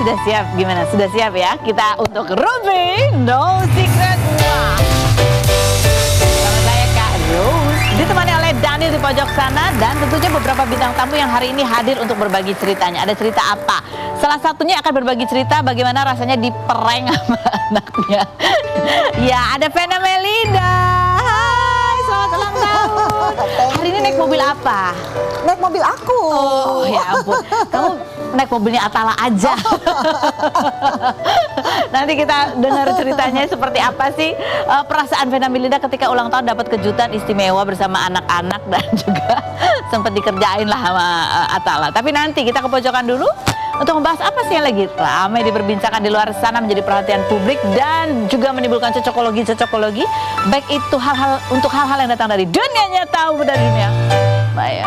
sudah siap? Gimana? Sudah siap ya? Kita untuk Ruby No Secret. Wah. Sama saya Kak Rose, ditemani oleh Daniel di pojok sana, dan tentunya beberapa bintang tamu yang hari ini hadir untuk berbagi ceritanya. Ada cerita apa? Salah satunya akan berbagi cerita bagaimana rasanya diprank sama anaknya. Ya, ada Vena Melinda. Hai, selamat ulang tahun. Hari ini naik mobil apa? Naik mobil aku. Oh ya ampun, kamu naik mobilnya Atala aja. Nanti kita dengar ceritanya seperti apa sih perasaan Vena Melinda ketika ulang tahun dapat kejutan istimewa bersama anak-anak dan juga sempat dikerjain lah sama Atala. Tapi nanti kita ke pojokan dulu untuk membahas apa sih yang lagi ramai diperbincangkan di luar sana, menjadi perhatian publik dan juga menimbulkan cocokologi, baik itu untuk hal-hal yang datang dari dunia nyata maupun dari dunia maya.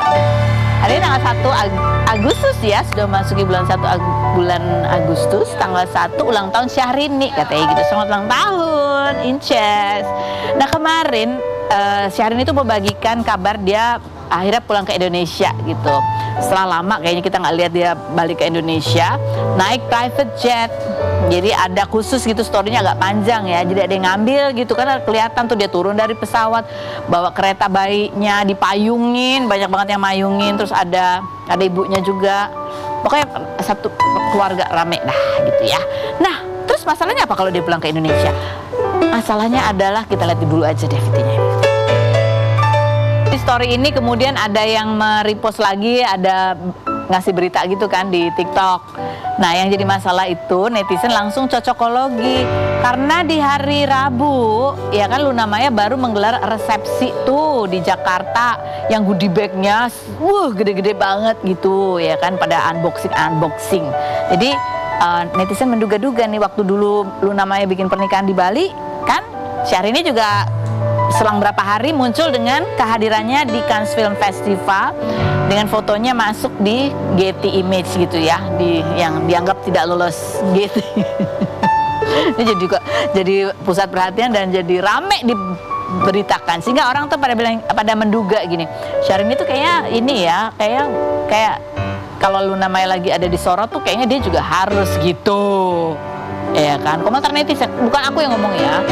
Hari ini tanggal 1 Agustus ya, sudah masuki bulan Agustus, tanggal 1 ulang tahun Syahrini katanya gitu. Selamat ulang tahun, Inces. Nah kemarin Syahrini itu membagikan kabar dia akhirnya pulang ke Indonesia gitu. Setelah lama kayaknya kita nggak lihat dia balik ke Indonesia, naik private jet. Jadi ada khusus gitu, storynya agak panjang ya. Jadi ada yang ngambil gitu kan, kelihatan tuh dia turun dari pesawat, bawa kereta bayinya, dipayungin, banyak banget yang mayungin. Terus ada ibunya juga. Pokoknya satu keluarga rame dah gitu ya. Nah, terus masalahnya apa kalau dia pulang ke Indonesia? Masalahnya adalah, kita lihat dulu aja deh videonya. Di story ini kemudian ada yang merepost lagi, ada ngasih berita gitu kan di TikTok. Nah yang jadi masalah itu netizen langsung cocokologi karena di hari Rabu ya kan Luna Maya baru menggelar resepsi tuh di Jakarta yang goodie bagnya gede-gede banget gitu ya kan, pada unboxing. Jadi netizen menduga-duga nih, waktu dulu Luna Maya bikin pernikahan di Bali kan, Syahrini juga selang berapa hari muncul dengan kehadirannya di Cannes Film Festival dengan fotonya masuk di Getty Image gitu ya, yang dianggap tidak lolos Getty. Ini jadi pusat perhatian dan jadi rame diberitakan, sehingga orang tuh pada menduga gini, Syahrini tuh kayaknya ini ya, kayak kalau Luna Maya lagi ada di sorot tuh kayaknya dia juga harus gitu. Ya kan, komentar netizen, bukan aku yang ngomong ya.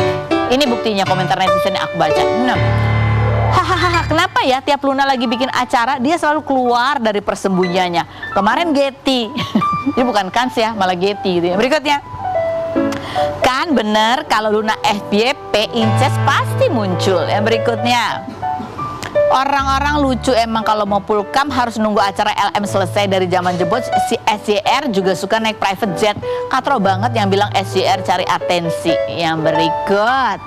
Ini buktinya komentar netizen yang aku baca. Hahaha, kenapa ya tiap Luna lagi bikin acara dia selalu keluar dari persembunyiannya? Kemarin Getty. Ini bukan Cannes ya, malah Getty gitu ya. Berikutnya. Kan bener kalau Luna FYP Inces pasti muncul. Yang berikutnya. Orang-orang lucu emang kalau mau pulkam harus nunggu acara LM selesai. Dari zaman jebot si SJR juga suka naik private jet. Katro banget yang bilang SJR cari atensi. Yang berikut,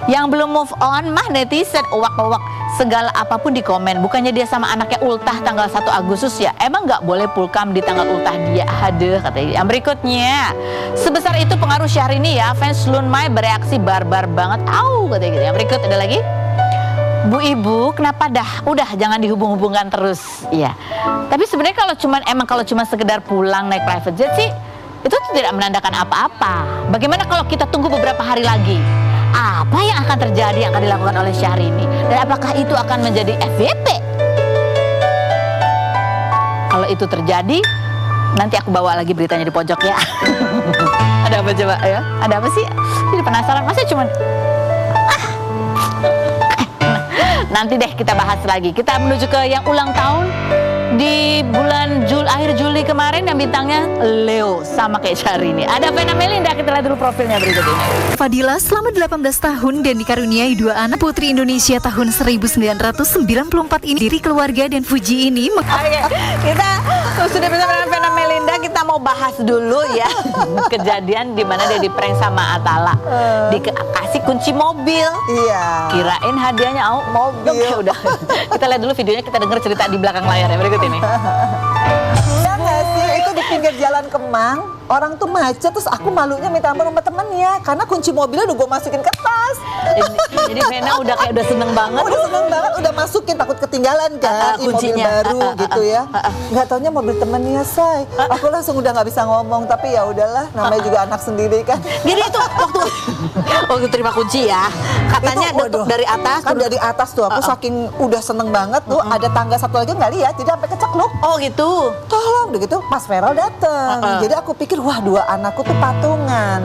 yang belum move on mah netizen uwak-uwak segala apapun di komen. Bukannya dia sama anaknya ultah tanggal 1 Agustus ya? Emang nggak boleh pulkam di tanggal ultah dia? Aduh katanya. Yang berikutnya, sebesar itu pengaruh Syahrini ya, fans Luna Maya bereaksi barbar banget. Au katanya gitu. Yang berikut ada lagi, Bu Ibu, kenapa udah jangan dihubung-hubungkan terus. Iya. Tapi sebenarnya kalau cuma sekedar pulang naik private jet sih, itu tuh tidak menandakan apa-apa. Bagaimana kalau kita tunggu beberapa hari lagi? Apa yang akan terjadi, yang akan dilakukan oleh Syahrini? Dan apakah itu akan menjadi FYP? Kalau itu terjadi, nanti aku bawa lagi beritanya di pojok ya. Ada apa coba ya? Ada apa sih? Jadi penasaran, masa cuma nanti deh kita bahas lagi. Kita menuju ke yang ulang tahun di bulan akhir Juli kemarin yang bintangnya Leo, sama kayak Syahrini. Ada Vena Melinda, kita lihat dulu profilnya berikut ini. Fadila selama 18 tahun dan dikaruniai 2 anak, Putri Indonesia tahun 1994 ini, diri keluarga dan Fuji ini. Oke, kita sudah bersama dengan Vena Melinda, kita mau bahas dulu ya kejadian di mana dia di-prank sama Atala. Dikasih kunci mobil. Iya. Kirain hadiahnya mobil. Udah. Kita lihat dulu videonya, kita dengar cerita di belakang layar ya berikut ini. Iya nggak sih, itu di pinggir jalan Kemang, orang tuh macet, terus aku malunya minta ampun sama temennya karena kunci mobilnya udah gue masukin ke tas. Jadi Vena udah seneng banget. Udah seneng banget, udah masukin, takut takut ketinggalan kan, mobil kuncinya. baru gitu ya. Nggak taunya mobil temennya, Say. Aku langsung udah nggak bisa ngomong, tapi ya udahlah, namanya juga anak sendiri kan. Jadi itu waktu terima kunci ya, katanya Itu, waduh, dari atas. kan dari atas tuh aku saking udah seneng banget tuh, ada tangga satu lagi nggak lihat, jadi sampai kecekluk. Oh gitu. Tolong, udah gitu Mas Feral dateng. Jadi aku pikir, wah, dua anakku tuh patungan.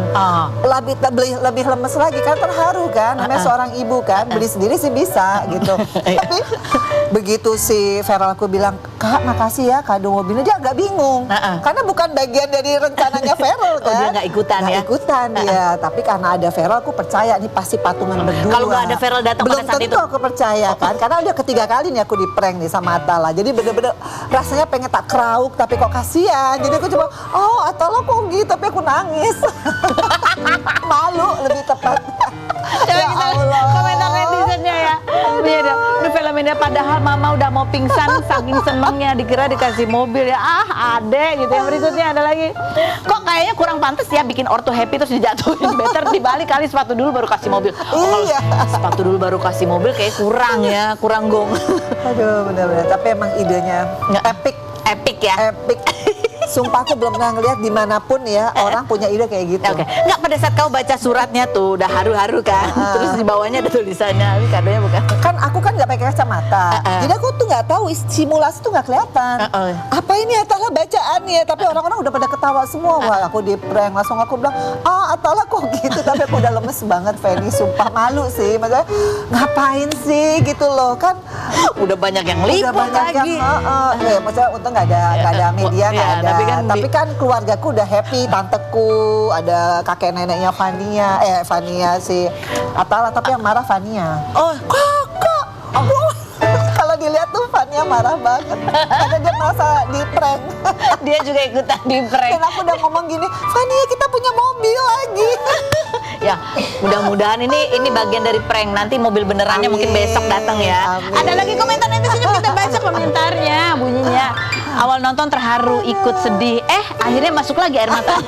Lebih lemes lagi kan, terharu kan, namanya seorang ibu kan, beli sendiri sih bisa gitu. Tapi begitu si Feral aku bilang, Kak makasih ya kado mobilnya, dia agak bingung. Karena bukan bagian dari rencananya Feral kan. Oh, dia nggak ikutan ya? Nggak ikutan dia, tapi karena ada Feral aku percaya nih pasti patungan berdua. Kalau nggak ada Feral datang belum pada saat tentu itu? aku percaya kan, karena udah ketiga kali nih aku di prank nih sama Atala. Jadi bener-bener rasanya pengen tak kerauk, tapi kok kasihan. Jadi aku coba, oh Atala kok gitu, tapi aku nangis. Malu lebih tepat. Coba kita komentar netizennya ya. Beda. Udah film ini padahal mama udah mau pingsan saking senengnya, dikira dikasih mobil ya. Adek gitu. Yang berikutnya ada lagi. Kok kayaknya kurang pantas ya bikin ortu happy terus dijatuhin. Better dibalik kali sepatu dulu baru kasih mobil. Iya. Sepatu dulu baru kasih mobil kayak kurang ya, kurang gong. Aduh, bener-bener. Tapi emang idenya epic. Epic ya. Epic. Sumpah aku belum pernah ngeliat dimanapun ya orang punya ide kayak gitu. Oke. Nggak, pada saat kau baca suratnya tuh udah haru-haru kan. Terus di bawahnya ada tulisannya, ini kadonya bukan. Kan aku kan nggak pakai kacamata, jadi aku tuh nggak tahu simulasi tuh nggak kelihatan. Apa ini Atala bacaannya? Tapi orang-orang udah pada ketawa semua. Wah, aku di prank langsung aku bilang, Atala kok gitu. Tapi aku udah lemes banget, Feni. Sumpah malu sih. Maksudnya ngapain sih gitu loh kan? Udah banyak yang Udah liput banyak lagi. yang, maksudnya untung nggak ada media, nggak Ya, ada. tapi kan Keluargaku udah happy, tanteku, ada kakek neneknya Fania si Atala, tapi yang marah Fania. Oh, Kakak, kalau dilihat tuh Fania marah banget, karena dia merasa di prank. dia juga ikutan di prank. Dan aku udah ngomong gini, Fania kita punya mobil lagi. Ya, mudah-mudahan ini bagian dari prank. Nanti mobil benerannya Amin. mungkin besok datang ya. Amin. Ada lagi komentar netizen, kita baca komentarnya. Bunyinya, awal nonton terharu, ikut sedih. Akhirnya masuk lagi air mata.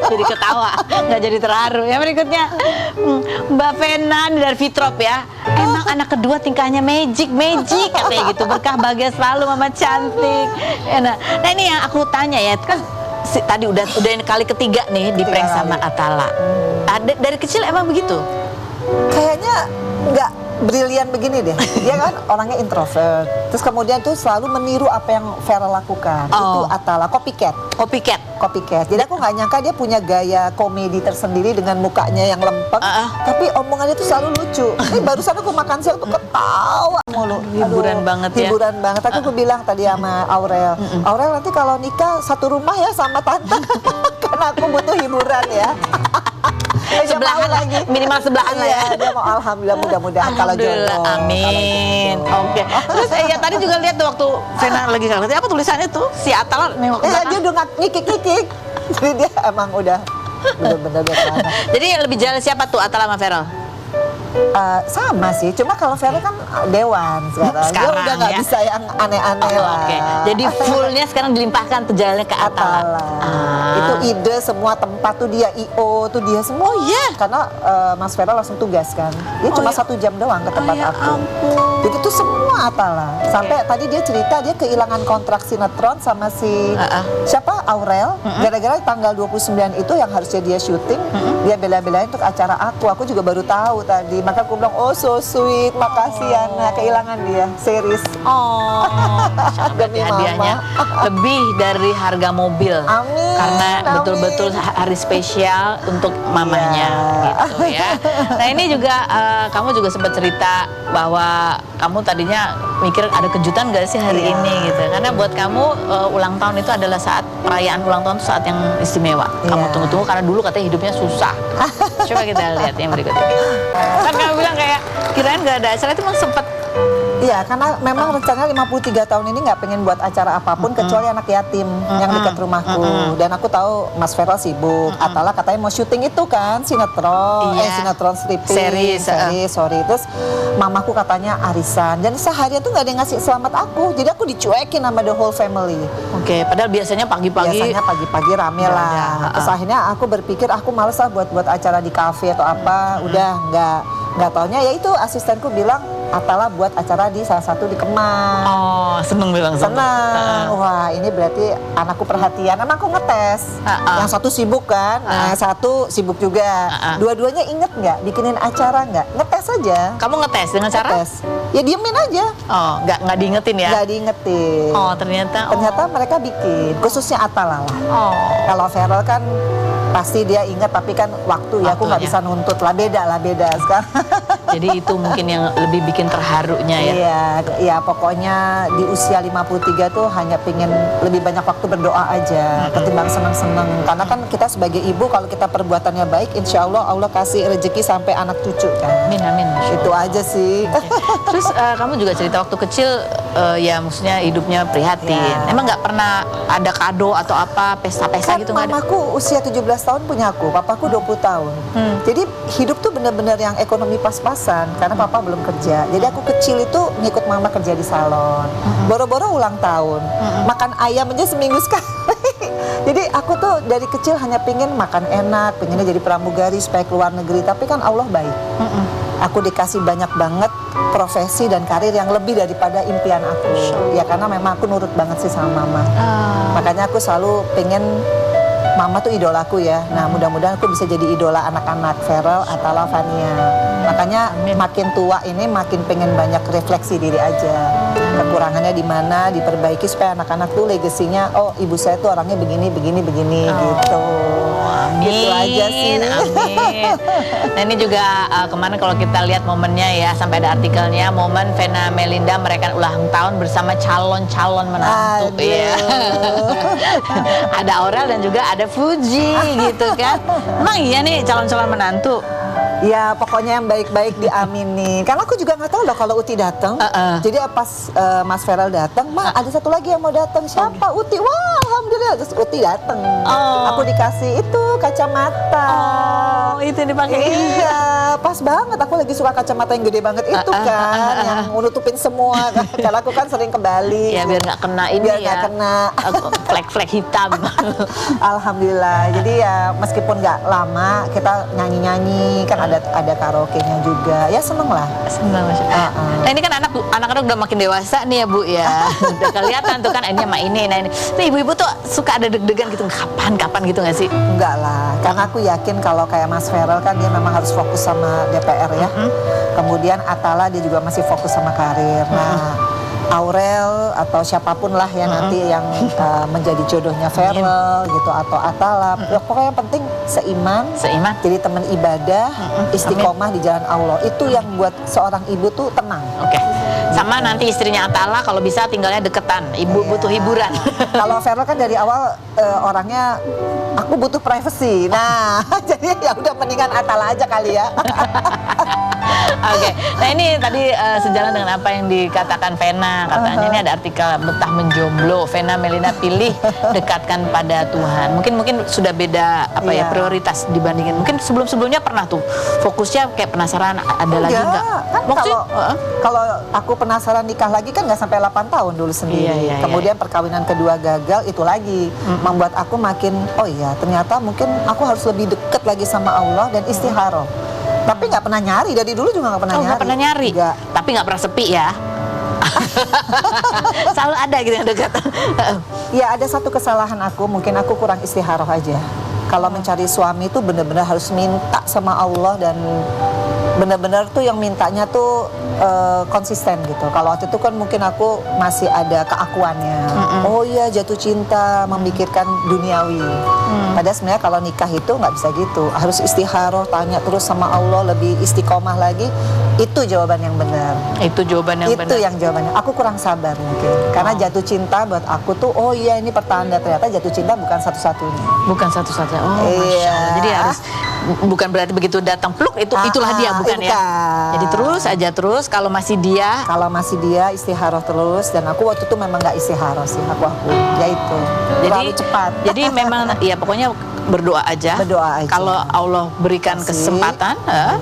Jadi ketawa, nggak jadi terharu. Yang berikutnya, Mbak Fenan dari Fitrop ya. Emang anak kedua tingkahnya magic katanya gitu. Berkah bahagia selalu, mama cantik. Nah ini yang aku tanya ya, kan tadi udah kali ketiga nih di prank sama Atala. Dari kecil emang begitu? Kayaknya nggak brilian begini deh. Dia kan orangnya introvert. Terus kemudian tuh selalu meniru apa yang Vera lakukan. Itu Atala, copycat. Jadi aku nggak nyangka dia punya gaya komedi tersendiri dengan mukanya yang lempeng. Tapi omongannya tuh selalu lucu. Barusan aku makan siang tuh ketawa mulu. Hiburan banget ya. Hiburan banget. Aku bilang tadi sama Aurel. Aurel nanti kalau nikah satu rumah ya sama tante. Karena aku butuh hiburan ya. Sebelahan lagi, minimal sebelahan lah ya. Dia mau alhamdulillah, mudah-mudahan kalau jodoh. Amin. Oke. Terus ya tadi juga lihat tuh waktu Vena lagi ngerti apa tulisannya tuh si Atala nengok ke belakang. Dia udah ngikik-ngikik. Jadi dia emang udah bener-bener sana. Jadi lebih jalan siapa tuh, Atala sama Feral? Sama sih, cuma kalau Vera kan dewan sekarang. Dia udah nggak ya. bisa yang aneh-aneh lah. Oke. Jadi fullnya sekarang dilimpahkan jalannya ke Atala. Itu ide semua tempat tuh dia, IO tuh dia semua. Oh iya? Karena Mas Vera langsung tugas kan. Dia cuma 1 jam doang ke tempat ya aku. ampun. Jadi tuh semua Atala. Sampai tadi dia cerita dia kehilangan kontrak sinetron sama si siapa Aurel. Gara-gara tanggal 29 itu yang harusnya dia syuting, dia bela-belain untuk acara aku. Aku juga baru tahu tadi. Maka aku bilang, oh so sweet, makasih Yana, kehilangan dia, series. Berarti Demi hadiahnya mama. lebih dari harga mobil. Amin, Karena amin. betul-betul hari spesial untuk mamanya gitu ya. Nah ini juga kamu juga sempat cerita bahwa kamu tadinya mikir ada kejutan gak sih hari ini gitu. Karena buat kamu ulang tahun itu adalah saat perayaan ulang tahun itu saat yang istimewa. Kamu tunggu-tunggu karena dulu katanya hidupnya susah. Coba kita lihat yang berikut ini. Kan kamu bilang kayak kirain gak ada acara, itu emang sempet. Iya, karena memang rencananya 53 tahun ini nggak pengen buat acara apapun kecuali anak yatim yang dekat rumahku. Dan aku tahu Mas Feral sibuk. Atala katanya mau syuting itu kan sinetron, sinetron stripping, series, sorry. Terus mamaku katanya arisan. Dan seharian tuh nggak ada yang ngasih selamat aku. Jadi aku dicuekin sama the whole family. Oke, padahal biasanya pagi-pagi. Biasanya pagi-pagi rame lah. Terus akhirnya aku berpikir aku males lah buat acara di kafe atau apa. Udah nggak taunya ya itu asistenku bilang Atala buat acara di salah satu di Kemang. Oh, seneng bilang Senang. Wah, ini berarti anakku perhatian. Emang aku ngetes. Yang satu sibuk kan, yang satu sibuk juga. Dua-duanya inget nggak bikinin acara nggak? Ngetes aja. Kamu ngetes dengan cara? Ngetes. Ya diemin aja. Oh, nggak diingetin ya? Nggak diingetin. Oh, ternyata. Ternyata mereka bikin, khususnya Atala lah. Oh. Kalau Feral kan pasti dia ingat, tapi kan waktu ya aku nggak Waktunya. bisa nuntut lah, beda sekarang. Jadi itu mungkin yang lebih bikin terharunya ya. Iya, ya pokoknya di usia 53 tuh hanya pengen lebih banyak waktu berdoa aja ketimbang seneng-seneng. Karena kan kita sebagai ibu kalau kita perbuatannya baik, insya Allah Allah kasih rezeki sampai anak cucu kan. Amin, amin. Masya Itu Allah. aja sih. Terus kamu juga cerita waktu kecil ya maksudnya hidupnya prihatin. Ya. Emang nggak pernah ada kado atau apa pesta-pesta Kan gitu nggak ada? mamaku usia 17 tahun punya aku, papaku 20 tahun. Jadi hidup tuh bener-bener yang ekonomi pas-pasan karena papa belum kerja. Jadi aku kecil itu ngikut mama kerja di salon. Boro-boro ulang tahun, makan ayam aja seminggu sekali. Jadi aku tuh dari kecil hanya pengen makan enak, pengennya jadi pramugari supaya keluar negeri. Tapi kan Allah baik. Aku dikasih banyak banget profesi dan karir yang lebih daripada impian aku. Ya karena memang aku nurut banget sih sama mama. Makanya aku selalu pengen mama tuh idolaku ya. Nah mudah-mudahan aku bisa jadi idola anak-anak Feral, Atala, Fania. Makanya makin tua ini makin pengen banyak refleksi diri aja. Kekurangannya di mana, diperbaiki supaya anak-anak tuh legasinya, oh ibu saya tuh orangnya begini gitu. Amin. Gitu aja sih. Amin. Nah ini juga kemarin kalau kita lihat momennya ya, sampai ada artikelnya, momen Vena Melinda merayakan ulang tahun bersama calon-calon menantu. Aduh. Ya. Ada Aurel dan juga ada Fuji gitu kan. Emang iya nih calon-calon menantu? Ya pokoknya yang baik-baik diamini. Karena aku juga nggak tahu loh kalau Uti datang. Jadi pas Mas Feral datang, ada satu lagi yang mau datang. Siapa? Uti. Wah, alhamdulillah. Terus Uti datang. Aku dikasih itu kacamata. Oh, itu yang dipakai. Iya, pas banget. Aku lagi suka kacamata yang gede banget itu kan, yang nutupin semua. Karena aku kan sering ke Bali. Ya biar nggak kena ini Biar ya. nggak kena. Flek-flek hitam. Alhamdulillah. Jadi ya meskipun nggak lama, kita nyanyi-nyanyi kan ada karaoke-nya juga. Ya seneng lah. Senang, Masya Allah. Nah ini kan anak-anak udah makin dewasa nih ya Bu ya. Udah kelihatan tuh kan ini sama ini. Nah ini. Tuh ibu-ibu tuh suka ada deg-degan gitu. Kapan gitu nggak sih? Enggak lah. Karena aku yakin kalau kayak Mas Feral kan dia memang harus fokus sama DPR ya. Kemudian Atala dia juga masih fokus sama karir. Nah Aurel atau siapapun lah ya nanti yang menjadi jodohnya Feral gitu atau Atala. Pokoknya yang penting seiman. Jadi teman ibadah, istiqomah di jalan Allah. Itu yang buat seorang ibu tuh tenang. Oke. Sama nanti istrinya Atala kalau bisa tinggalnya deketan. Ibu butuh hiburan. Kalau Feral kan dari awal orangnya aku butuh privacy. Nah, jadi ya udah mendingan Atala aja kali ya. Oke. Nah ini tadi sejalan dengan apa yang dikatakan Vena. Katanya ini ada artikel betah menjomblo. Vena Melinda pilih dekatkan pada Tuhan. Mungkin sudah beda apa ya prioritas dibandingin. Mungkin sebelumnya pernah tuh fokusnya kayak penasaran ada lagi nggak? Kan kalau aku penasaran nikah lagi kan nggak sampai 8 tahun dulu sendiri. Kemudian perkawinan kedua gagal, itu lagi membuat aku makin oh iya ternyata mungkin aku harus lebih dekat lagi sama Allah dan istikharah. Tapi nggak pernah nyari, dari dulu juga nggak pernah nyari. Nggak pernah nyari, tapi nggak pernah sepi ya. Selalu ada gitu yang dekat. Ya ada satu kesalahan aku, mungkin aku kurang istikharah aja. Kalau mencari suami itu benar-benar harus minta sama Allah dan benar-benar tuh yang mintanya tuh konsisten gitu. Kalau waktu itu kan mungkin aku masih ada keakuannya. Oh iya jatuh cinta, memikirkan duniawi. Padahal sebenarnya kalau nikah itu nggak bisa gitu. Harus istikharah, tanya terus sama Allah, lebih istiqomah lagi. Itu jawaban yang benar. Itu jawaban yang benar. Itu yang jawabannya. Aku kurang sabar mungkin. Karena jatuh cinta buat aku tuh, oh iya ini pertanda ternyata jatuh cinta bukan satu-satunya. Bukan satu-satunya. Oh, Masya Allah. Jadi harus bukan berarti begitu datang pluk itulah dia bukan ya. Jadi terus kalau masih dia. Kalau masih dia istikharah terus dan aku waktu itu memang nggak istikharah sih aku ya itu. Terlalu cepat. Jadi memang ya pokoknya berdoa aja. Kalau Allah berikan kesempatan.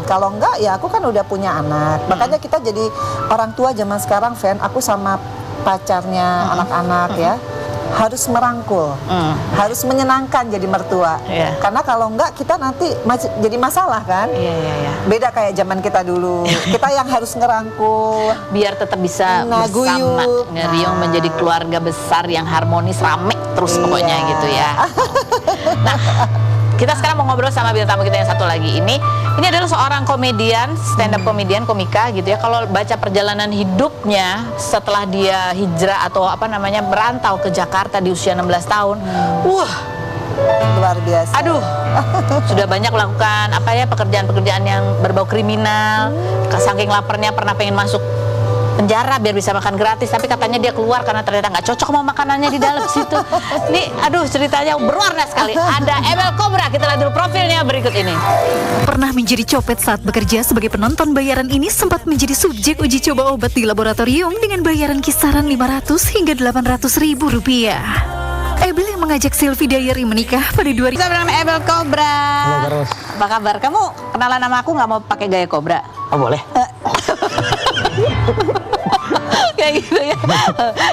Kalau enggak ya aku kan udah punya anak. Makanya kita jadi orang tua zaman sekarang, Ven, aku sama pacarnya anak-anak ya. harus merangkul, harus menyenangkan jadi mertua. Iya. Karena kalau enggak kita nanti jadi masalah kan. Iya. Beda kayak zaman kita dulu. Kita yang harus ngerangkul. Biar tetap bisa Nah, bersama, guyup. ngeriung Nah. menjadi keluarga besar yang harmonis, rame terus Iya. pokoknya gitu ya. Nah, kita sekarang mau ngobrol sama bintang tamu kita yang satu lagi ini. Ini adalah seorang komedian, stand up komedian, komika gitu ya. Kalau baca perjalanan hidupnya setelah dia hijrah atau apa namanya merantau ke Jakarta di usia 16 tahun. Wah, Luar biasa. aduh, sudah banyak melakukan apa ya pekerjaan-pekerjaan yang berbau kriminal. Saking laparnya pernah pengen masuk penjara biar bisa makan gratis, tapi katanya dia keluar karena ternyata nggak cocok sama makanannya di dalam situ. Ini, aduh, ceritanya berwarna sekali. Ada Ebel Cobra, kita lihat dulu profilnya berikut ini. Pernah menjadi copet saat bekerja sebagai penonton bayaran ini sempat menjadi subjek uji coba obat di laboratorium dengan bayaran kisaran 500 hingga 800 ribu rupiah. Ebel yang mengajak Sylvie Diary menikah pada 2000. Kita bernama Ebel Cobra. Halo, Karos. Apa kabar? Kamu kenalan nama aku nggak mau pakai gaya Cobra? Oh, boleh? Kayak gitu ya.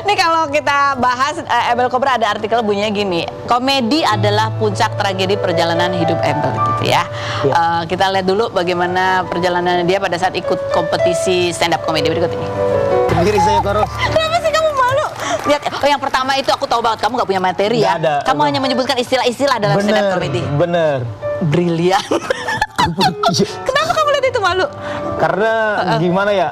Ini kalau kita bahas Ebel Cobra ada artikel bunyinya gini. Komedi adalah puncak tragedi perjalanan hidup Ebel gitu ya. Kita lihat dulu bagaimana perjalanan dia pada saat ikut kompetisi stand up komedi berikut ini. Sendiri saya, Karos. Kenapa sih kamu malu? Lihat, yang pertama itu aku tahu banget kamu nggak punya materi ya. Nggak ada. Kamu hanya menyebutkan istilah-istilah dalam stand up komedi. Bener. Brilian. Kenapa kamu lihat itu malu? Karena gimana ya?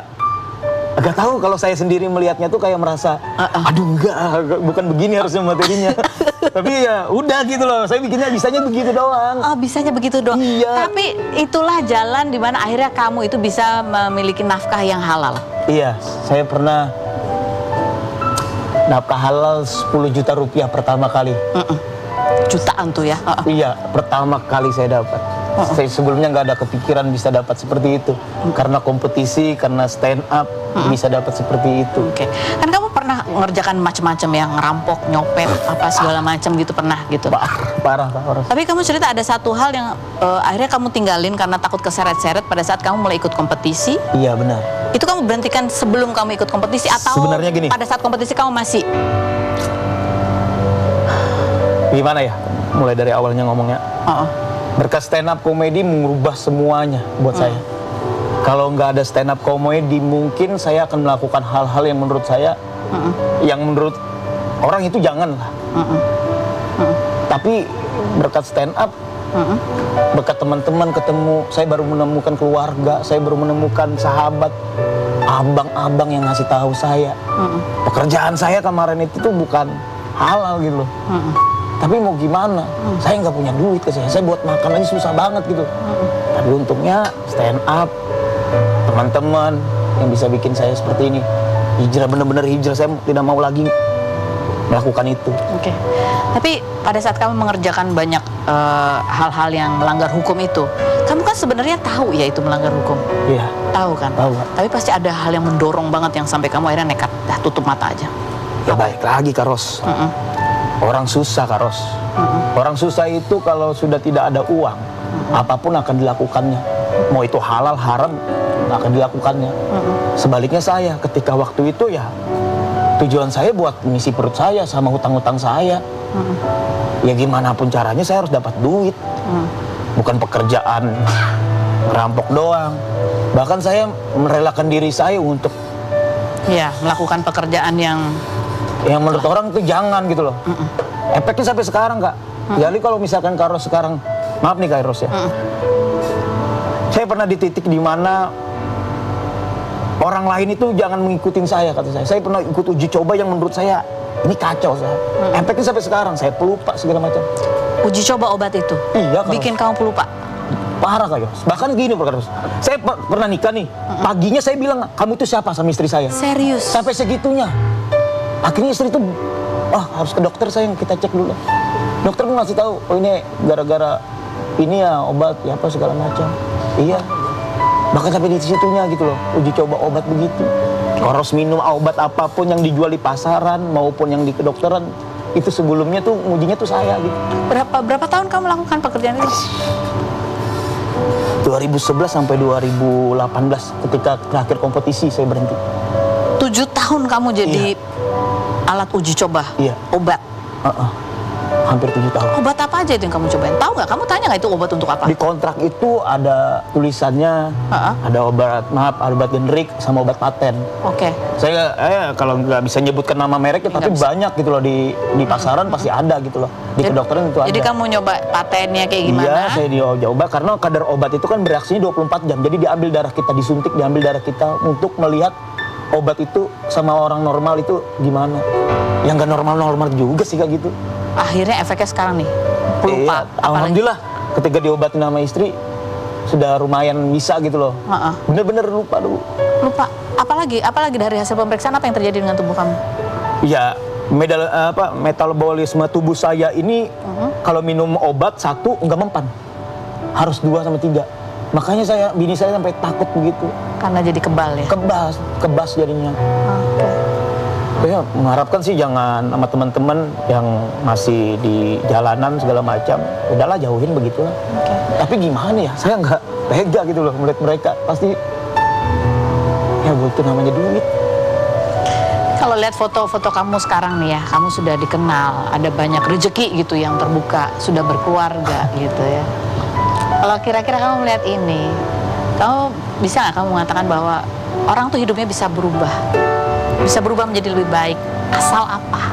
Agak tahu kalau saya sendiri melihatnya tuh kayak merasa, aduh enggak, bukan begini harusnya materinya. Tapi ya udah gitu loh, saya bikinnya bisanya begitu doang. Oh, bisanya begitu doang. Iya. Tapi itulah jalan di mana akhirnya kamu itu bisa memiliki nafkah yang halal. Iya, saya pernah nafkah halal 10 juta rupiah pertama kali. Jutaan tuh ya. Iya, pertama kali saya dapat. Saya sebelumnya nggak ada kepikiran bisa dapat seperti itu. Karena kompetisi, karena stand up, bisa dapat seperti itu. Oke. Kan kamu pernah mengerjakan macam-macam ya, ngerampok, nyopet, apa segala macam gitu pernah gitu. Parah. Tapi kamu cerita ada satu hal yang akhirnya kamu tinggalin karena takut keseret-seret pada saat kamu mulai ikut kompetisi. Iya, benar. Itu kamu berhentikan sebelum kamu ikut kompetisi atau Sebenarnya gini. pada saat kompetisi kamu masih? Gimana ya? Mulai dari awalnya ngomongnya. Berkat stand up komedi mengubah semuanya buat saya. Kalau nggak ada stand up komedi, mungkin saya akan melakukan hal-hal yang menurut saya, yang menurut orang itu janganlah. Tapi berkat stand up, berkat teman-teman ketemu, saya baru menemukan keluarga, saya baru menemukan sahabat, abang-abang yang ngasih tahu saya. Pekerjaan saya kemarin itu tuh bukan halal gitu loh. Tapi mau gimana? Saya nggak punya duit ke saya buat makan aja susah banget gitu. Tapi untungnya stand up, teman-teman yang bisa bikin saya seperti ini. Hijrah, bener-bener hijrah, saya tidak mau lagi melakukan itu. Oke. Tapi pada saat kamu mengerjakan banyak hal-hal yang melanggar hukum itu, kamu kan sebenarnya tahu ya itu melanggar hukum. Iya. Tahu kan? Tahu. Tapi pasti ada hal yang mendorong banget yang sampai kamu akhirnya nekat, dah tutup mata aja. Ya baik lagi, Karos. Orang susah, Karos. Orang susah itu kalau sudah tidak ada uang, apapun akan dilakukannya. Mau itu halal, haram, akan dilakukannya. Sebaliknya saya, ketika waktu itu ya, tujuan saya buat mengisi perut saya sama hutang-hutang saya. Ya gimana pun caranya saya harus dapat duit. Bukan pekerjaan ngerampok doang. Bahkan saya merelakan diri saya untuk Iya, melakukan pekerjaan yang menurut orang itu jangan gitu loh. Efeknya sampai sekarang, Kak. Jadi kalau misalkan Karos sekarang, maaf nih Kak Ros ya. Saya pernah di titik di mana orang lain itu jangan mengikutin saya, kata saya. Saya pernah ikut uji coba yang menurut saya ini kacau, saya. Efeknya sampai sekarang saya pelupa segala macam. uji coba obat itu. Iya, Kak. Bikin kamu pelupa. Parah, Kak Yos. Bahkan gini, Kak Ros. Saya pernah nikah nih. Paginya saya bilang, kamu itu siapa sama istri saya? Serius? Sampai segitunya. Akhirnya istri itu, harus ke dokter sayang, kita cek dulu. Dokter pun ngasih tahu, oh ini gara-gara ini ya obat, ya apa segala macam. Iya. Bahkan sampai di situnya gitu loh, uji coba obat begitu. Kalau harus minum obat apapun yang dijual di pasaran maupun yang di kedokteran, itu sebelumnya tuh ujinya tuh saya gitu. Berapa tahun kamu melakukan pekerjaan itu? 2011 sampai 2018 ketika terakhir kompetisi saya berhenti. 7 tahun kamu jadi alat uji coba Iya. obat. Hampir 7 tahun. Obat apa aja itu yang kamu cobain? Tahu nggak? Kamu tanya nggak itu obat untuk apa? Di kontrak itu ada tulisannya, ada obat generik sama obat paten. Oke. Saya kalau nggak bisa nyebutkan nama mereknya, tapi bisa. banyak gitu loh di pasaran pasti ada gitu loh. Di kedokteran itu ada. Jadi kamu nyoba patennya kayak gimana? Iya, saya dicoba karena kadar obat itu kan bereaksinya 24 jam. Jadi diambil darah kita, disuntik, diambil darah kita untuk melihat obat itu sama orang normal itu gimana. Yang nggak normal-normal juga sih kayak gitu. Akhirnya efeknya sekarang nih, pelupa. Iya, alhamdulillah ketika diobatin sama istri sudah lumayan bisa gitu loh. Bener-bener lupa dulu. Lupa. Apalagi dari hasil pemeriksaan apa yang terjadi dengan tubuh kamu? Ya, metabolisme tubuh saya ini kalau minum obat 1 nggak mempan, harus 2 sama 3. Makanya bini saya sampai takut begitu. Karena jadi kebal ya? Kebas jadinya. Oke. Saya mengharapkan sih jangan sama teman-teman yang masih di jalanan segala macam, udahlah jauhin begitulah. Tapi gimana ya, saya nggak tega gitu loh melihat mereka, pasti ya butuh namanya duit. Kalau lihat foto-foto kamu sekarang nih ya, kamu sudah dikenal, ada banyak rezeki gitu yang terbuka, sudah berkeluarga gitu ya. Kalau kira-kira kamu melihat ini, kamu bisa nggak kamu mengatakan bahwa orang tuh hidupnya bisa berubah menjadi lebih baik, asal apa?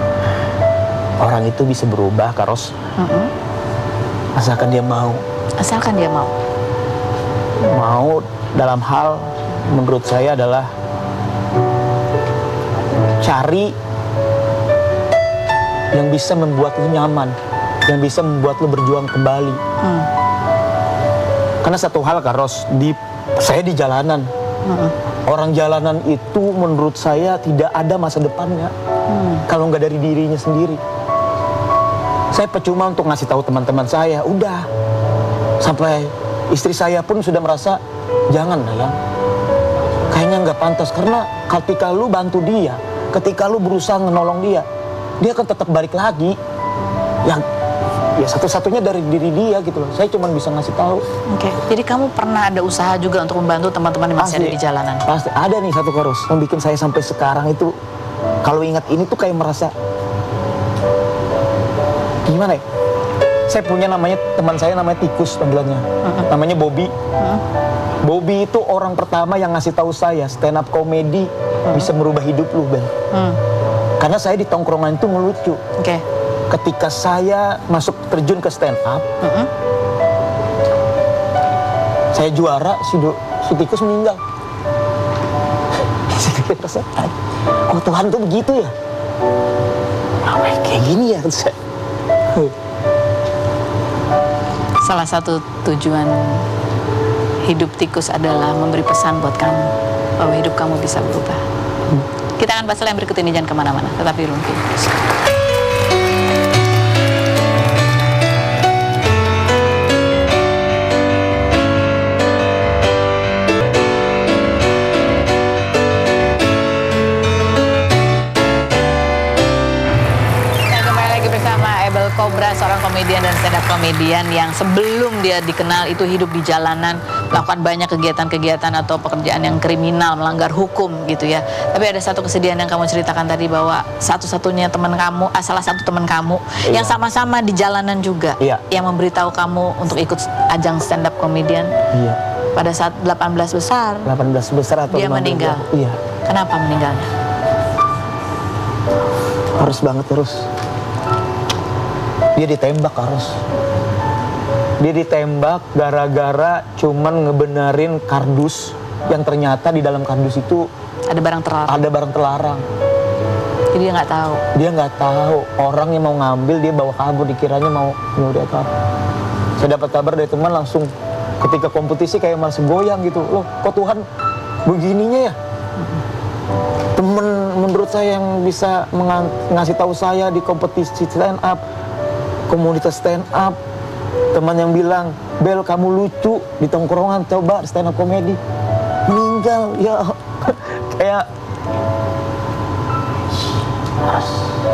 Orang itu bisa berubah, Kak Ros, asalkan dia mau. Asalkan dia mau. Mau dalam hal menurut saya adalah cari yang bisa membuat lu nyaman, yang bisa membuat lu berjuang kembali. Karena satu hal, Kak Ros, saya di jalanan. Orang jalanan itu menurut saya tidak ada masa depannya kalau nggak dari dirinya sendiri. Saya percuma untuk ngasih tahu teman-teman saya, udah. Sampai istri saya pun sudah merasa, jangan Dayang. Kayaknya nggak pantas, karena ketika lu bantu dia, ketika lu berusaha menolong dia akan tetap balik lagi. Ya satu-satunya dari diri dia gitu loh. Saya cuma bisa ngasih tahu. Oke. Jadi kamu pernah ada usaha juga untuk membantu teman-teman yang masih ada di jalanan? Pasti ada nih satu, Kak Ros, yang bikin saya sampai sekarang itu kalau ingat ini tuh kayak merasa gimana ya? Saya punya teman saya namanya Tikus panggilannya. Namanya Bobby. Bobby itu orang pertama yang ngasih tahu saya stand up comedy bisa merubah hidup lu, Bel. Karena saya di tongkrongan itu ngelucu. Oke. Ketika saya masuk terjun ke stand up, saya juara, si Tikus meninggal. Saya merasa, oh Tuhan tuh begitu ya? Kayak gini ya? Salah satu tujuan hidup Tikus adalah memberi pesan buat kamu bahwa hidup kamu bisa berubah. Kita akan bahas yang berikut ini, jangan kemana-mana, tetap di Ruang Tikus. Cobra, seorang komedian dan stand up komedian yang sebelum dia dikenal itu hidup di jalanan, melakukan banyak kegiatan-kegiatan atau pekerjaan yang kriminal, melanggar hukum gitu ya. Tapi ada satu kesedihan yang kamu ceritakan tadi, bahwa satu-satunya teman kamu, salah satu teman kamu yang sama-sama di jalanan juga, yang memberitahu kamu untuk ikut ajang stand up komedian. Pada saat 18 besar atau dia meninggal. Kenapa meninggalnya? Harus banget terus. Dia ditembak, harus. Dia ditembak gara-gara cuman ngebenerin kardus yang ternyata di dalam kardus itu ada barang terlarang. Jadi dia nggak tahu. Dia nggak tahu. Orang yang mau ngambil dia bawa kabur, dikiranya mau nyuri atau apa. Saya dapat kabar dari teman langsung ketika kompetisi kayak merasa goyang gitu. Loh, kok Tuhan begininya ya? Temen menurut saya yang bisa ngasih tahu saya di kompetisi stand up, komunitas stand up, teman yang bilang, Bel kamu lucu di tongkrongan, coba stand up komedi, meninggal. Ya kayak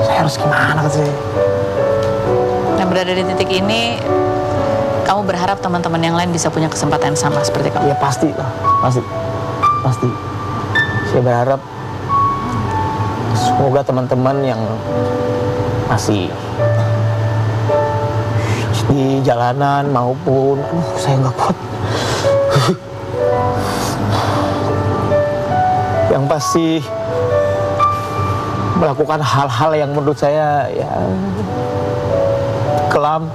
saya harus gimana sih? Nah, berada di titik ini, kamu berharap teman-teman yang lain bisa punya kesempatan yang sama seperti kamu? Ya pasti lah, pasti. Saya berharap semoga teman-teman yang masih di jalanan maupun saya nggak kuat. Yang pasti melakukan hal-hal yang menurut saya ya kelam.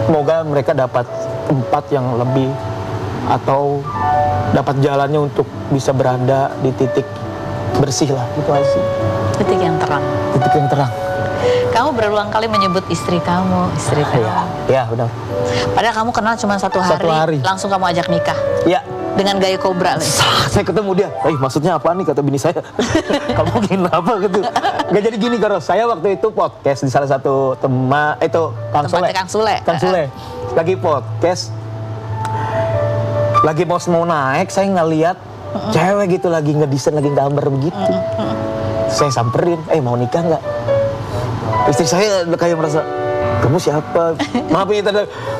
Semoga mereka dapat tempat yang lebih atau dapat jalannya untuk bisa berada di titik bersih lah, itu aja sih. Titik yang terang. Titik yang terang. Kamu berulang kali menyebut istri kamu. Ya benar. Padahal kamu kenal cuma satu hari. Langsung kamu ajak nikah. Ya. Dengan gaya kobra. Saya ketemu dia. Maksudnya apa nih, kata bini saya. Kamu gini apa gitu. Gak jadi gini Karo. Saya waktu itu podcast di salah satu tema itu Kang Sule. Lagi podcast. Lagi mau naik, saya ngeliat cewek gitu lagi ngedesain, lagi gambar begitu. Saya samperin, mau nikah nggak? Istri saya kayak merasa, kamu siapa? Maaf ya,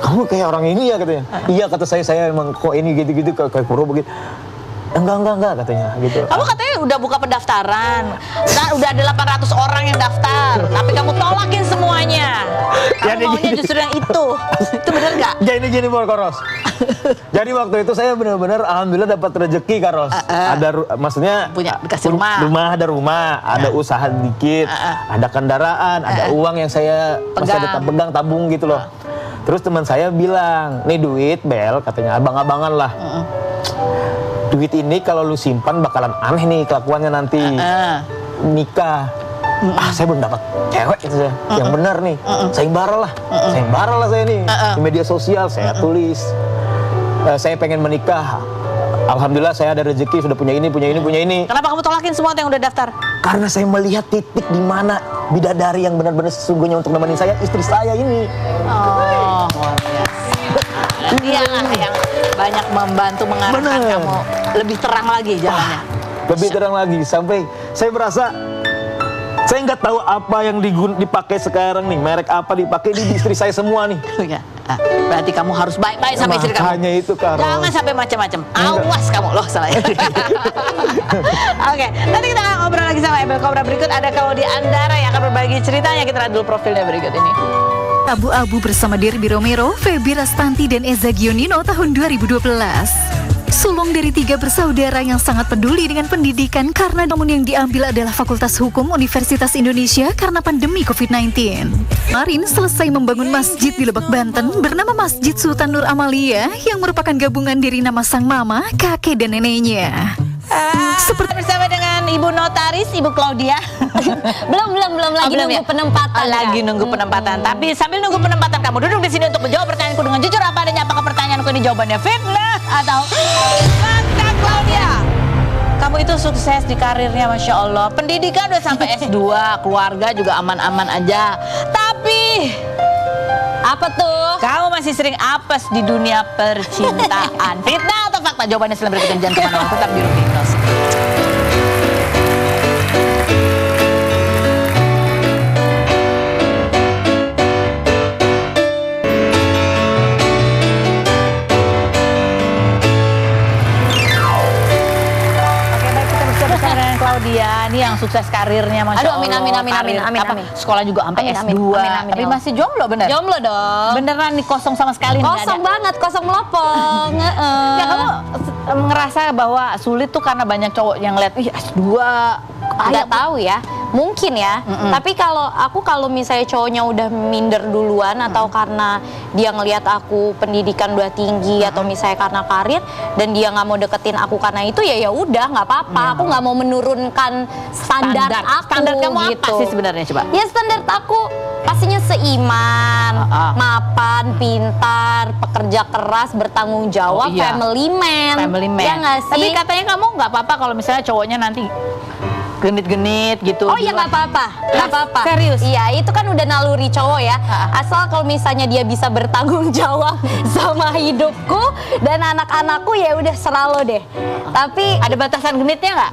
kamu kayak orang ini ya katanya. Iya kata saya emang kok ini gitu-gitu kayak pura begitu. Enggak katanya gitu. Kamu katanya udah buka pendaftaran. Udah ada 800 orang yang daftar, tapi kamu tolakin semuanya. Kamu maunya justru yang itu. Itu bener nggak? Gini Karos. Jadi waktu itu saya benar-benar alhamdulillah dapat rezeki Karos. Ada maksudnya punya dikasih rumah. Ada rumah, ada usaha dikit, ada kendaraan, ada uang yang saya masih ada pegang tabung gitu loh. Terus teman saya bilang, "Nih duit, Bel," katanya, "abang-abangan lah. Duit ini kalau lu simpan bakalan aneh nih kelakuannya nanti. Nikah." Saya belum dapat cewek itu saya. Yang benar nih. Sayembara lah saya nih. Di media sosial saya tulis. Saya pengen menikah. Alhamdulillah saya ada rezeki, sudah punya ini. Kenapa kamu tolakin semua yang udah daftar? Karena saya melihat titik di mana bidadari yang benar-benar sesungguhnya untuk nemenin saya, istri saya ini. Oh, luar biasa. Dia yang banyak membantu mengarahkan kamu lebih terang lagi jalannya. Lebih terang lagi sampai saya merasa saya nggak tahu apa yang dipakai sekarang nih, merek apa dipakai di istri saya semua nih. Berarti kamu harus baik-baik sama istri kamu. Makanya itu Karo. Jangan sampai macam-macam. Awas kamu loh salahnya. Oke, nanti kita akan ngobrol lagi sama Ebel Kobra. Berikut ada Claudia Andara yang akan berbagi ceritanya. Kita lihat dulu profilnya berikut ini. Abu-abu bersama Derby Romero, Feby Rastanti, dan Eza Gionino tahun 2012. Sulung dari 3 bersaudara yang sangat peduli dengan pendidikan karena namun yang diambil adalah Fakultas Hukum Universitas Indonesia karena pandemi COVID-19. Kemarin selesai membangun masjid di Lebak, Banten bernama Masjid Sultan Nur Amalia yang merupakan gabungan dari nama sang mama, kakek, dan neneknya. Seperti bersama dengan Ibu Notaris, Ibu Claudia. belum lagi nunggu penempatan. Lagi nunggu penempatan. Tapi sambil nunggu penempatan, kamu duduk di sini untuk menjawab pertanyaanku dengan jujur apa adanya. Apakah pertanyaanku ini jawabannya fitnah atau fakta, Claudia? Kamu itu sukses di karirnya, Masya Allah. Pendidikan udah sampai S2, keluarga juga aman-aman aja. Tapi apa tuh? kamu masih sering apes di dunia percintaan. Fitnah atau fakta? Jawabannya setelah berikut. Jangan kemana-mana, tetap di Rupinos. Claudia, ini yang sukses karirnya, Masya Allah. Amin. Sekolah juga sampai S2. Tapi masih jomblo, bener? Jomblo dong. Beneran nih, kosong sama sekali. Kosong banget, kosong melopong. Ya, kamu ngerasa bahwa sulit tuh karena banyak cowok yang lihat, ih S2. Nggak tahu ya, mungkin ya. Tapi kalau misalnya cowoknya udah minder duluan atau karena dia ngelihat aku pendidikan udah tinggi atau misalnya karena karir dan dia nggak mau deketin aku karena itu, ya udah nggak apa-apa. Aku nggak mau menurunkan standar aku. Standar kamu gitu. apa sih sebenarnya, coba? Ya standar aku pastinya seiman, mapan, pintar, pekerja keras, bertanggung jawab, family man. Ya nggak sih? Tapi katanya kamu nggak apa-apa kalau misalnya cowoknya nanti genit-genit gitu. Oh iya, nggak apa-apa, nggak apa-apa. Serius? Iya, itu kan udah naluri cowok ya. Asal kalau misalnya dia bisa bertanggung jawab sama hidupku dan anak-anakku, ya udah selalu deh. Tapi ada batasan genitnya nggak?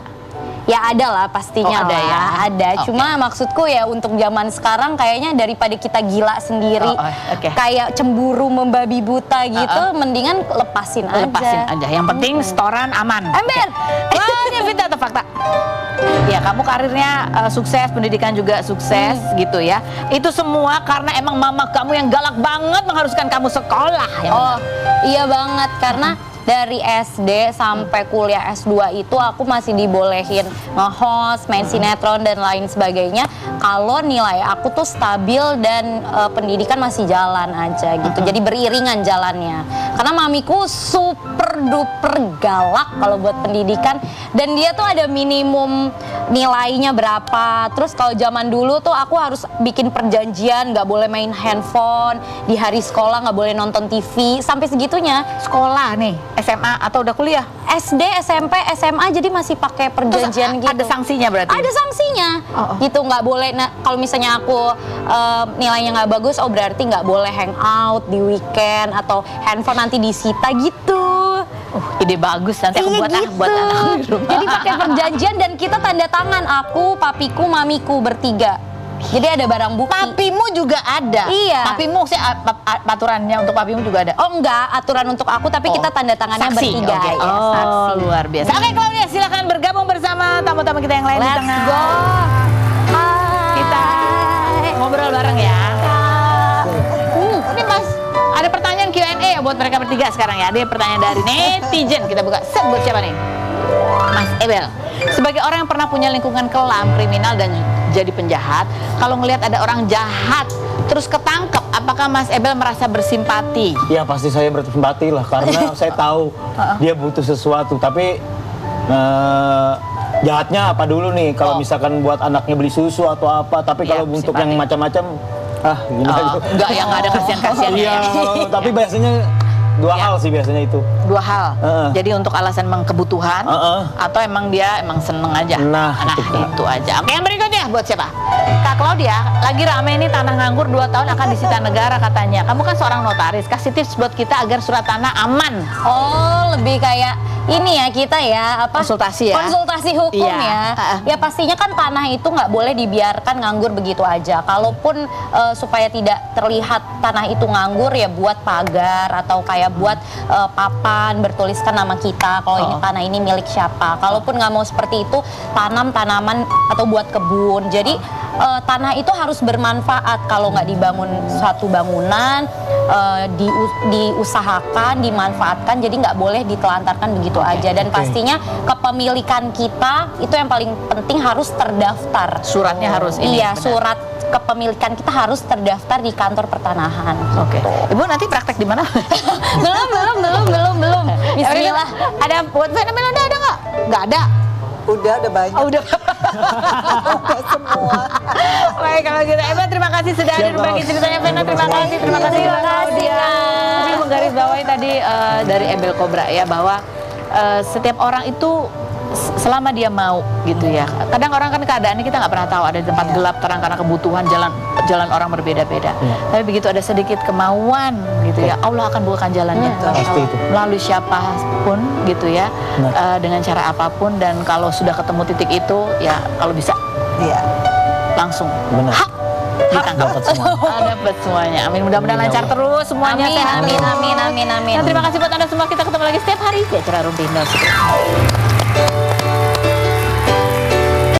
Ya ada lah pastinya Oh, ada lah. ya? Ada. Oke. Cuma maksudku ya untuk zaman sekarang kayaknya daripada kita gila sendiri, Oke. kayak cemburu membabi buta gitu, mendingan lepasin Aja. Yang penting setoran aman. Ember. Wah, ini fitnah atau fakta? Ya, kamu karirnya sukses, pendidikan juga sukses gitu ya. Itu semua karena emang mama kamu yang galak banget mengharuskan kamu sekolah. Ya, Oh, iya banget karena dari SD sampai kuliah S2 itu aku masih dibolehin nge-host, main sinetron dan lain sebagainya kalau nilai aku tuh stabil dan pendidikan masih jalan aja gitu. Jadi beriringan jalannya. Karena mamiku super duper galak kalau buat pendidikan dan dia tuh ada minimum nilainya berapa. Terus kalau zaman dulu tuh aku harus bikin perjanjian nggak boleh main handphone, di hari sekolah nggak boleh nonton TV, sampai segitunya. sekolah nih, SMA atau udah kuliah? SD, SMP, SMA jadi masih pakai perjanjian gitu. Ada sanksinya berarti? Ada sanksinya, gitu nggak boleh. Nah, kalau misalnya aku nilainya nggak bagus, oh berarti nggak boleh hangout di weekend atau handphone nanti disita gitu. Ide bagus, nanti aku Iya buat gitu. buat anak di rumah. Jadi pakai perjanjian dan kita tanda tangan, aku, papiku, mamiku bertiga. Jadi ada barang bukti. Papimu juga ada? Iya. Papimu sih aturannya untuk papimu juga ada? Oh enggak, aturan untuk aku tapi kita tanda tangannya Saksi, bertiga oke. ya, Oh, saksi. luar biasa. Oke, Claudia, silakan bergabung bersama tamu-tamu kita yang lain di Let's tengah. go. Hai. Kita ngobrol bareng ya. Ini Mas, ada pertanyaan Q&A ya buat mereka bertiga sekarang ya. Ada pertanyaan dari netizen, kita buka. Set, buat siapa nih? Mas Ebel, sebagai orang yang pernah punya lingkungan kelam, kriminal dan jadi penjahat, kalau ngelihat ada orang jahat terus ketangkep, apakah Mas Ebel merasa bersimpati? Ya pasti saya bersimpati lah karena saya tahu dia butuh sesuatu. Tapi jahatnya apa dulu nih? Kalau misalkan buat anaknya beli susu atau apa. Tapi Iya, kalau untuk simpati. yang macam-macam, gini aja. Enggak, yang nggak ada kasihan-kasihannya. Iya, ya. tapi biasanya dua Iya. hal sih biasanya itu. Dua hal. Jadi untuk alasan emang kebutuhan atau emang dia emang seneng aja. Nah, itu, Kak. itu aja. Oke, yang berikutnya buat siapa? Kak Claudia, lagi rame ini tanah nganggur 2 tahun akan disita negara katanya. Kamu kan seorang notaris, kasih tips buat kita agar surat tanah aman. Oh, lebih kayak ini ya kita ya apa? Konsultasi ya? Konsultasi hukum Iya. ya. Ya pastinya kan tanah itu nggak boleh dibiarkan nganggur begitu aja. Kalaupun supaya tidak terlihat tanah itu nganggur ya buat pagar atau kayak buat papan bertuliskan nama kita. Kalau ini tanah ini milik siapa. Kalaupun nggak mau seperti itu, tanam tanaman atau buat kebun. Jadi tanah itu harus bermanfaat. Kalau nggak dibangun suatu bangunan, diusahakan, dimanfaatkan. Jadi nggak boleh ditelantarkan begitu aja. Dan pastinya kepemilikan kita itu yang paling penting harus terdaftar. Suratnya harus ini. Iya, benar. surat kepemilikan kita harus terdaftar di kantor pertanahan. Oke. Ibu nanti praktek di mana? belum. Bismillah. Ada buat fenomena ada nggak? Nggak ada. Udah banyak. Oh, udah. Udah semua. Baik, kalau gitu Eva, terima kasih sudah hadir berbagi ceritanya. Vena, terima kasih. Terima kasih. Terima kasih, Kak. Tapi menggarisbawahi tadi dari Ebel Kobra ya, bahwa setiap orang itu selama dia mau gitu ya. Kadang orang kan keadaannya kita nggak pernah tahu, ada di tempat gelap terang karena kebutuhan, jalan orang berbeda-beda. Tapi begitu ada sedikit kemauan gitu ya, Allah akan bukakan jalannya Pasti itu. melalui siapapun gitu ya, dengan cara apapun. Dan kalau sudah ketemu titik itu ya, kalau bisa Iya. langsung Benar. ditangkap. Dapat semua. Dapat semuanya. Amin, mudah-mudahan lancar terus semuanya. Amin, sehat. amin. Nah, terima kasih buat Anda semua. Kita ketemu lagi setiap hari di acara Rumpi Indah.